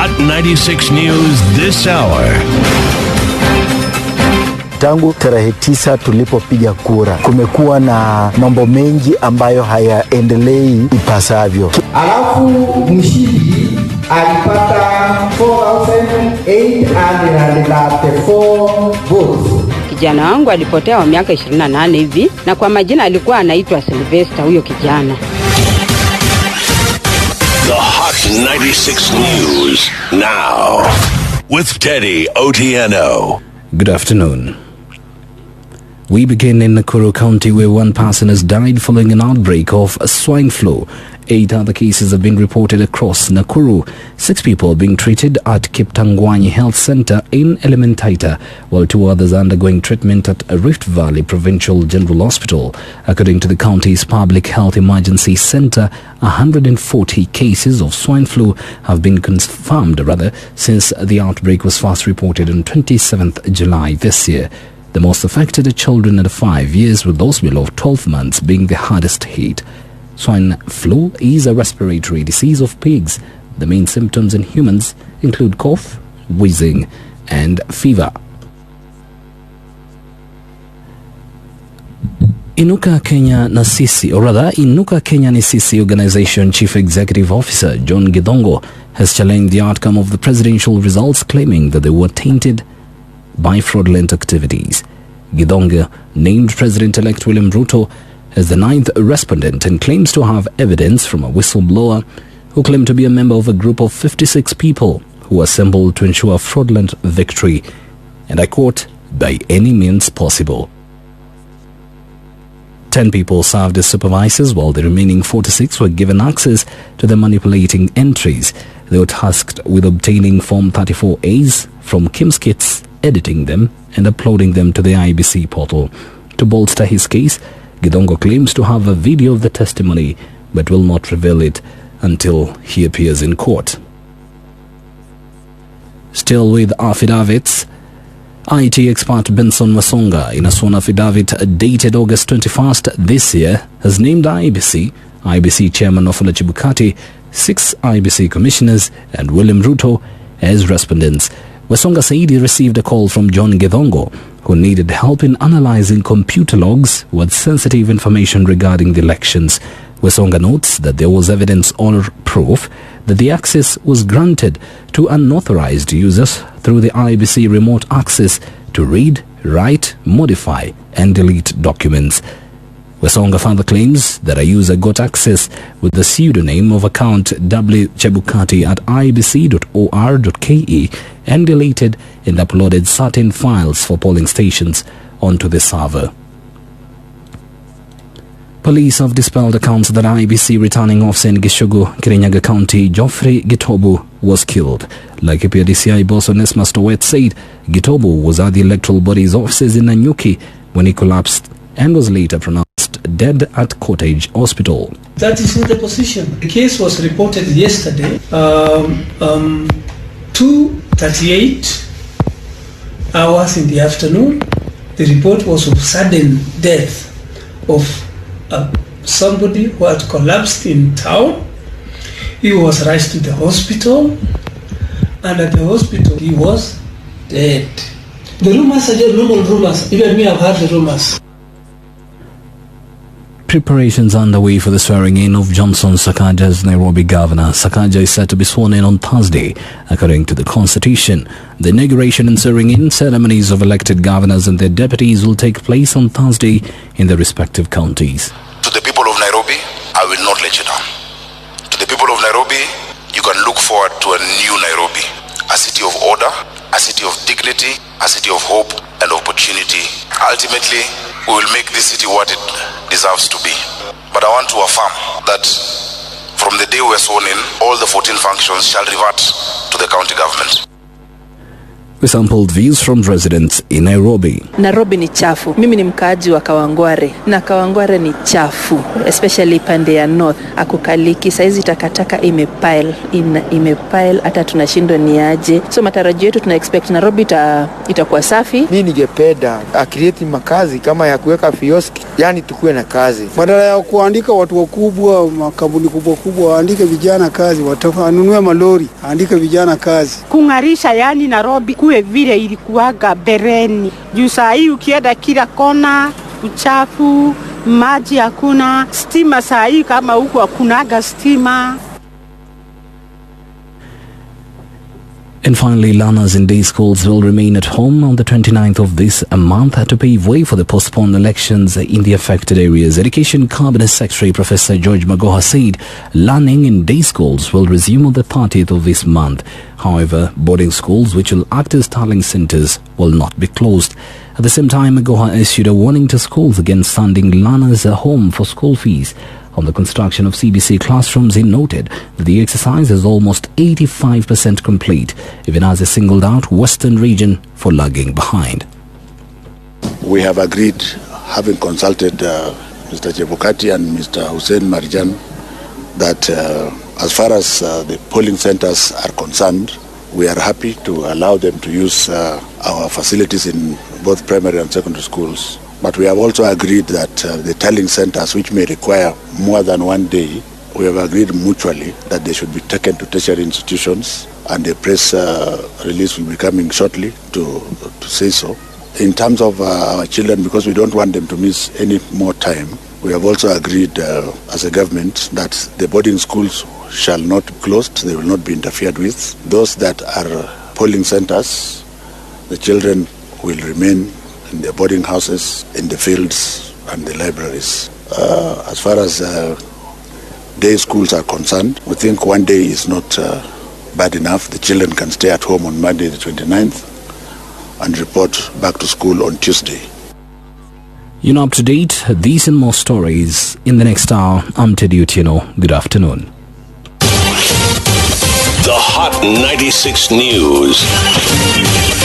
Hot 96 News this hour. Tangu tarehe 9 tulipopiga kura, kumekuwa na mambo mengi ambayo hayaendelei ipasavyo. Alafu mshindi alipata 4,834 votes. Kijana wangu alipotea wa miaka 28 hivi, na kwa majina alikuwa anaitwa Sylvester huyo kijana. The Hot 96 News now with Teddy Otieno. Good afternoon. We begin in Nakuru County, where one person has died following an outbreak of swine flu. 8 other cases have been reported across Nakuru. 6 people are being treated at Kiptangwanyi Health Center in Elementaita, while 2 others are undergoing treatment at Rift Valley Provincial General Hospital. According to the county's Public Health Emergency Center, 140 cases of swine flu have been confirmed, since the outbreak was first reported on 27th July this year. The most affected are children under 5 years, with those below 12 months being the hardest hit. Swine flu is a respiratory disease of pigs. The main symptoms in humans include cough, wheezing, and fever. Inuka Kenya na Sisi Organization Chief Executive Officer John Githongo has challenged the outcome of the presidential results, claiming that they were tainted by fraudulent activities. Githongo named President-elect William Ruto as the 9th respondent and claims to have evidence from a whistleblower who claimed to be a member of a group of 56 people who assembled to ensure fraudulent victory, and I quote, by any means possible. 10 people served as supervisors, while the remaining 46 were given access to the manipulating entries. They were tasked with obtaining Form 34As from Kim's kits, editing them and uploading them to the IEBC portal. To bolster his case, Githongo claims to have a video of the testimony, but will not reveal it until he appears in court. Still with affidavits, IT expert Benson Wasonga, in a sworn affidavit dated August 21st this year, has named IEBC Chairman wafula Chebukati, 6 IEBC commissioners, and William Ruto as respondents. Wasonga said he received a call from John Githongo, who needed help in analyzing computer logs with sensitive information regarding the elections. Wasonga notes that there was evidence or proof that the access was granted to unauthorized users through the IEBC remote access to read, write, modify, and delete documents. Wasonga further claims that a user got access with the pseudonym of account wchebukati at ibc.or.ke and deleted and uploaded certain files for polling stations onto the server. Police have dispelled accounts that IEBC returning officer in Gishugu, Kirinyaga County, Geoffrey Gitobu, was killed. Like Ebipya DCI boss Onesmus Towet said, Gitobu was at the electoral body's offices in Nanyuki when he collapsed and was later pronounced dead at Cottage Hospital. That is not the position. The case was reported yesterday, 2:38 hours in the afternoon. The report was of sudden death of somebody who had collapsed in town. He was rushed to the hospital, and at the hospital he was dead. The rumors are just normal rumors. Even me, have heard the rumors. Preparations underway for the swearing-in of Johnson Sakaja's Nairobi governor. Sakaja is set to be sworn in on Thursday, according to the Constitution. The inauguration and swearing-in ceremonies of elected governors and their deputies will take place on Thursday in their respective counties. To the people of Nairobi, I will not let you down. To the people of Nairobi, you can look forward to a new Nairobi, a city of order, a city of dignity, a city of hope and opportunity. Ultimately, we will make this city what it deserves to be. But I want to affirm that from the day we are sworn in, all the 14 functions shall revert to the county government. We sampled views from residents in Nairobi. Nairobi ni chafu. Mimi ni mkaaji wa Kawangware na Kawangware ni chafu, especially pande ya north. Akukaliki saizi takataka imepile hata tunashindwa ni aje. So matarajio yetu tuna expect Nairobi itakuwa safi. Mimi ningependa create makazi kama ya kuweka kioski, yani tukue na kazi. Badala ya kuandika watu wakubwa, makampuni kubwa waandike vijana kazi, watanunue malori, andike vijana kazi. Kungarisha yani Nairobi kuwe vile ilikuwaga bereni. Juu saa hii ukienda kila kona uchafu, maji hakuna, stima saa hii kama huko hakunaga stima. And finally, learners in day schools will remain at home on the 29th of this month to pave way for the postponed elections in the affected areas. Education Cabinet Secretary Professor George Magoha said learning in day schools will resume on the 30th of this month. However, boarding schools, which will act as tallying centers, will not be closed. At the same time, Magoha issued a warning to schools against sending learners home for school fees. On the construction of CBC classrooms, he noted that the exercise is almost 85% complete, even as he singled out Western region for lagging behind. We have agreed, having consulted Mr. Chebukati and Mr. Hussein Marjan, that as far as the polling centers are concerned, we are happy to allow them to use our facilities in both primary and secondary schools. But we have also agreed that the tallying centers, which may require more than one day, we have agreed mutually that they should be taken to tertiary institutions, and the press release will be coming shortly to say so. In terms of our children, because we don't want them to miss any more time, we have also agreed as a government that the boarding schools shall not be closed, they will not be interfered with. Those that are polling centers, the children will remain in the boarding houses, in the fields and the libraries. As far as day schools are concerned, we think one day is not bad enough. The children can stay at home on Monday the 29th and report back to school on Tuesday. You're up to date. These and more stories in the next hour. I'm Teddy Utieno. Good afternoon. The Hot 96 News.